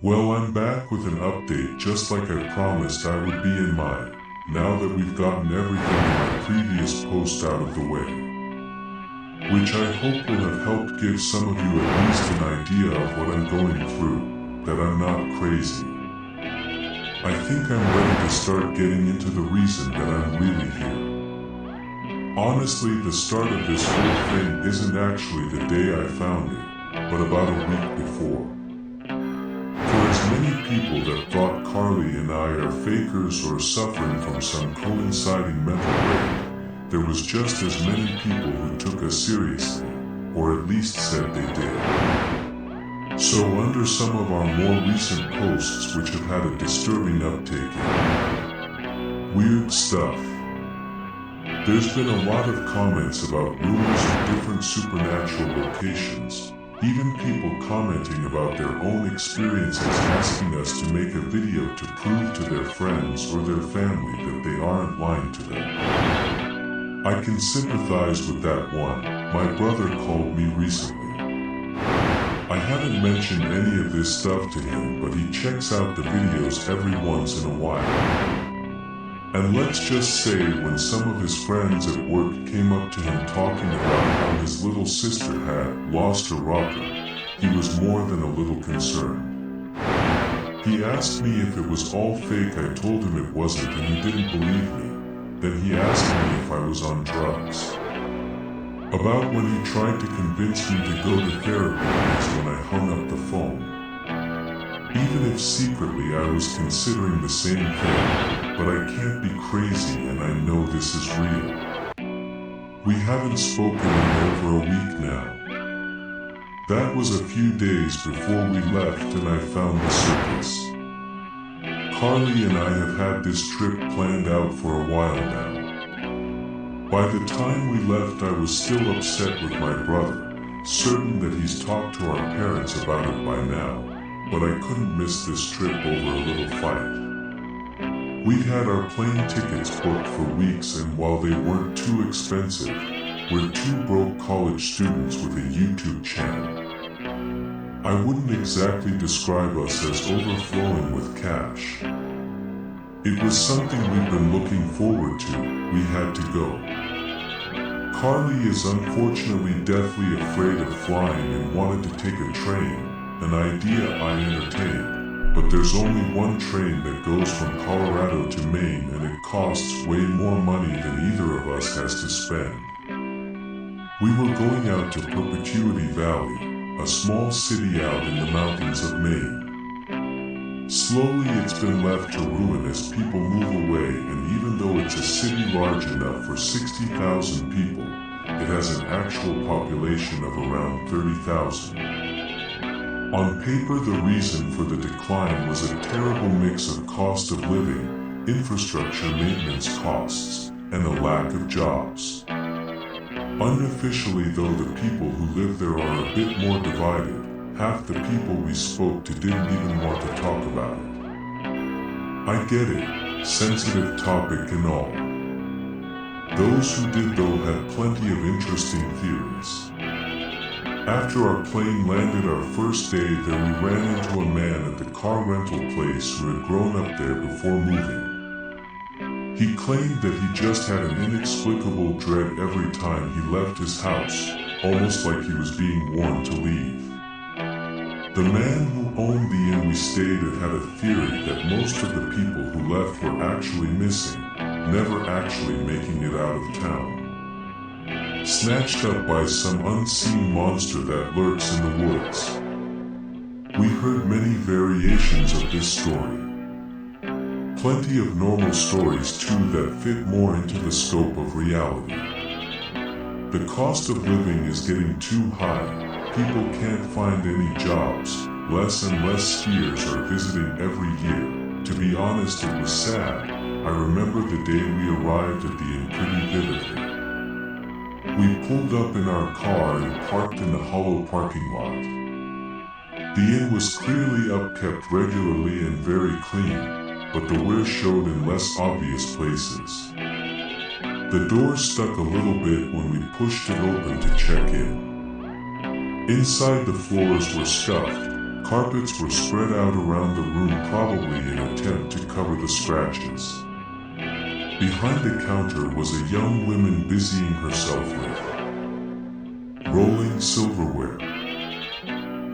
Well, I'm back with an update just like I promised I would be in mine, now that we've gotten everything in my previous post out of the way. Which I hope will have helped give some of you at least an idea of what I'm going through, that I'm not crazy. I think I'm ready to start getting into the reason that I'm really here. Honestly, the start of this whole thing isn't actually the day I found it, but about a week before. For as many people that thought Carly and I are fakers or suffering from some coinciding mental break, there was just as many people who took us seriously, or at least said they did. So under some of our more recent posts which have had a disturbing uptake in weird stuff, there's been a lot of comments about rumors of different supernatural locations. Even people commenting about their own experiences, asking us to make a video to prove to their friends or their family that they aren't lying to them. I can sympathize with that one. My brother called me recently. I haven't mentioned any of this stuff to him, but he checks out the videos every once in a while. And let's just say when some of his friends at work came up to him talking about how his little sister had lost her rocker, he was more than a little concerned. He asked me if it was all fake. I told him it wasn't and he didn't believe me. Then he asked me if I was on drugs. About when he tried to convince me to go to therapy is when I hung up the phone. Even if secretly I was considering the same thing, but I can't be crazy and I know this is real. We haven't spoken in over a week now. That was a few days before we left and I found the circus. Carly and I have had this trip planned out for a while now. By the time we left I was still upset with my brother, certain that he's talked to our parents about it by now. But I couldn't miss this trip over a little fight. We'd had our plane tickets booked for weeks and while they weren't too expensive, we're two broke college students with a YouTube channel. I wouldn't exactly describe us as overflowing with cash. It was something we'd been looking forward to. We had to go. Carly is unfortunately deathly afraid of flying and wanted to take a train. An idea I entertained, but there's only one train that goes from Colorado to Maine and it costs way more money than either of us has to spend. We were going out to Perpetuity Valley, a small city out in the mountains of Maine. Slowly it's been left to ruin as people move away, and even though it's a city large enough for 60,000 people, it has an actual population of around 30,000. On paper, the reason for the decline was a terrible mix of cost of living, infrastructure maintenance costs, and a lack of jobs. Unofficially though, the people who live there are a bit more divided. Half the people we spoke to didn't even want to talk about it. I get it, sensitive topic and all. Those who did though had plenty of interesting theories. After our plane landed our first day there, we ran into a man at the car rental place who had grown up there before moving. He claimed that he just had an inexplicable dread every time he left his house, almost like he was being warned to leave. The man who owned the inn we stayed at had a theory that most of the people who left were actually missing, never actually making it out of town. Snatched up by some unseen monster that lurks in the woods. We heard many variations of this story. Plenty of normal stories too that fit more into the scope of reality. The cost of living is getting too high, people can't find any jobs, less and less skiers are visiting every year. To be honest, it was sad. I remember the day we arrived at the inn pretty vividly. We pulled up in our car and parked in the hollow parking lot. The inn was clearly upkept regularly and very clean, but the wear showed in less obvious places. The door stuck a little bit when we pushed it open to check in. Inside, the floors were scuffed, Carpets were spread out around the room, probably in an attempt to cover the scratches. Behind the counter was a young woman busying herself with rolling silverware.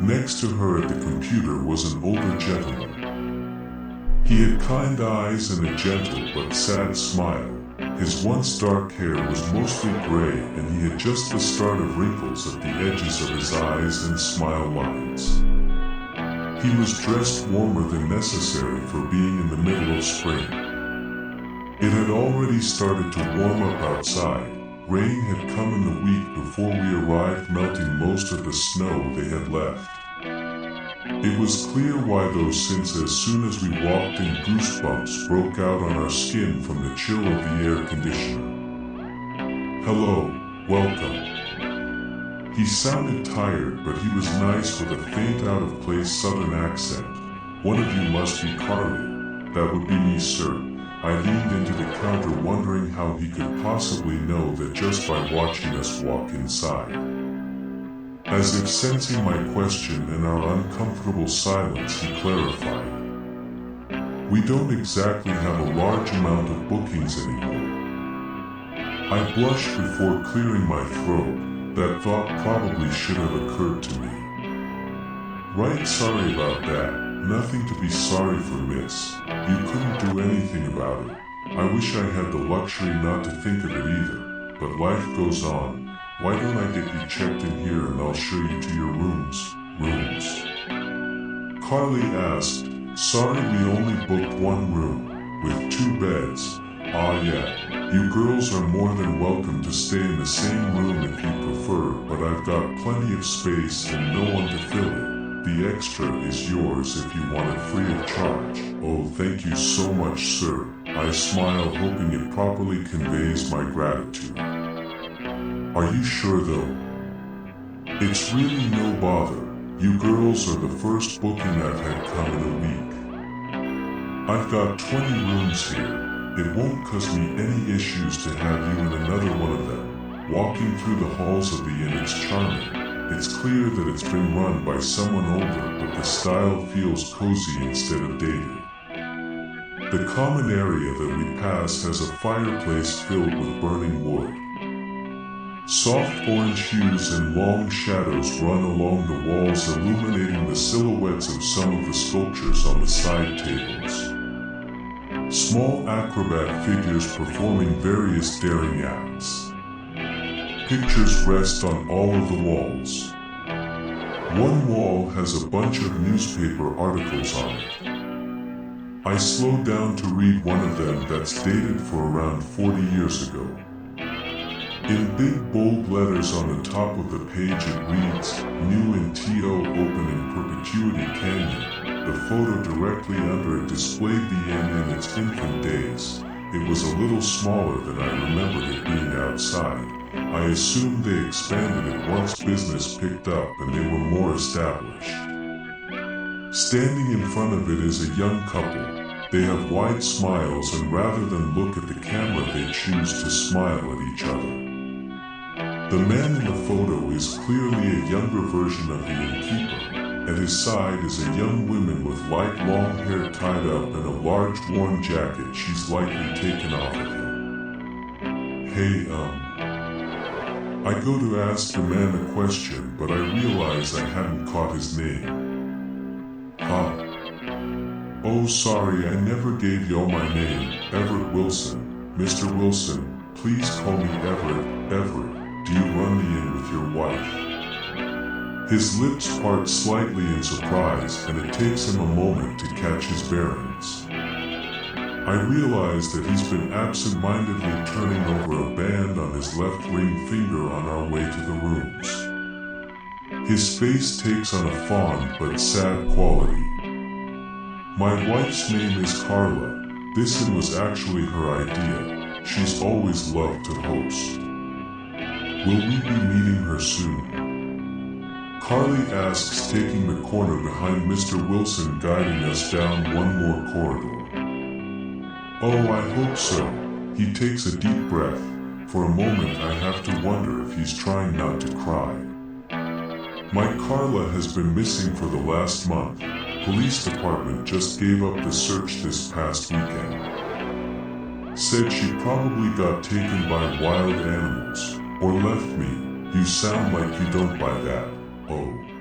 Next to her at the computer was an older gentleman. He had kind eyes and a gentle but sad smile. His once dark hair was mostly gray, and he had just the start of wrinkles at the edges of his eyes and smile lines. He was dressed warmer than necessary for being in the middle of spring. It had already started to warm up outside. Rain had come in the week before we arrived, melting most of the snow they had left. It was clear why though, since as soon as we walked in, goosebumps broke out on our skin from the chill of the air conditioner. "Hello, welcome." He sounded tired, but he was nice with a faint out-of-place southern accent. "One of you must be Carly." "That would be me, sir." I leaned into the counter, wondering how he could possibly know that just by watching us walk inside. As if sensing my question and our uncomfortable silence, he clarified, "We don't exactly have a large amount of bookings anymore." I blushed before clearing my throat. That thought probably should have occurred to me. "Right, sorry about that. Nothing to be sorry for, miss. You couldn't do anything about it. I wish I had the luxury not to think of it either, but life goes on. Why don't I get you checked in here and I'll show you to your rooms?" "Rooms?" Carly asked. "Sorry, we only booked one room, with 2 beds. Ah yeah, you girls are more than welcome to stay in the same room if you prefer, but I've got plenty of space and no one to fill it. The extra is yours if you want it free of charge." "Oh, thank you so much, sir." I smile, hoping it properly conveys my gratitude. "Are you sure though? It's really no bother. You girls are the first booking I've had come in a week. I've got 20 rooms here. It won't cause me any issues to have you in another one of them." Walking through the halls of the inn, it's charming. It's clear that it's been run by someone older, but the style feels cozy instead of dated. The common area that we pass has a fireplace filled with burning wood. Soft orange hues and long shadows run along the walls, illuminating the silhouettes of some of the sculptures on the side tables. Small acrobat figures performing various daring acts. Pictures rest on all of the walls. One wall has a bunch of newspaper articles on it. I slowed down to read one of them that's dated for around 40 years ago. In big bold letters on the top of the page it reads, "New in T.O. Open in Perpetuity Canyon." The photo directly under it displayed the inn in its infant days. It was a little smaller than I remembered it being outside. I assumed they expanded it once business picked up and they were more established. Standing in front of it is a young couple. They have wide smiles, and rather than look at the camera they choose to smile at each other. The man in the photo is clearly a younger version of the innkeeper. At his side is a young woman with light long hair tied up in a large worn jacket she's likely taken off of him. "Hey, I go to ask the man a question, but I realize I hadn't caught his name." "Huh? Oh, sorry, I never gave y'all my name. Everett Wilson. Mr. Wilson, please call me Everett. Everett, do you run the inn with your wife?" His lips part slightly in surprise, and it takes him a moment to catch his bearings. I realize that he's been absent-mindedly turning over a band on his left ring finger on our way to the rooms. His face takes on a fond but sad quality. "My wife's name is Carla. This inn was actually her idea. She's always loved to host. Will we be meeting her soon?" Carly asks, taking the corner behind Mr. Wilson, guiding us down one more corridor. "Oh, I hope so." He takes a deep breath. For a moment I have to wonder if he's trying not to cry. My Carla has been missing for the last month. Police department just gave up the search this past weekend. Said she probably got taken by wild animals, or left me. You sound like you don't buy that. Oh.